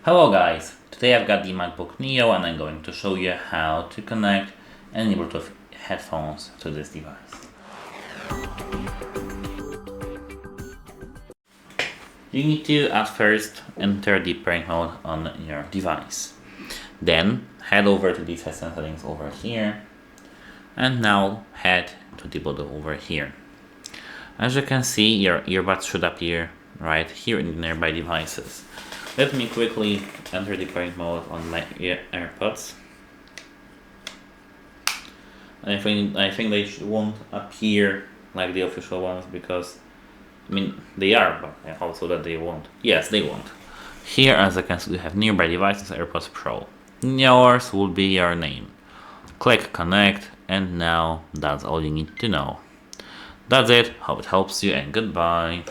Hello guys, today I've got the MacBook Neo and I'm going to show you how to connect any Bluetooth headphones to this device. You need to at first enter the pairing mode on your device. Then head over to the settings over here and now head to the Bluetooth over here. As you can see, your earbuds should appear right here in the nearby devices. Let me quickly enter the pairing mode on my AirPods. I think they won't appear like the official ones because, they are, but also that they won't. Yes, they won't. Here, as I can see, we have nearby devices, AirPods Pro. Yours will be your name. Click connect, and now that's all you need to know. That's it. Hope it helps you, and goodbye.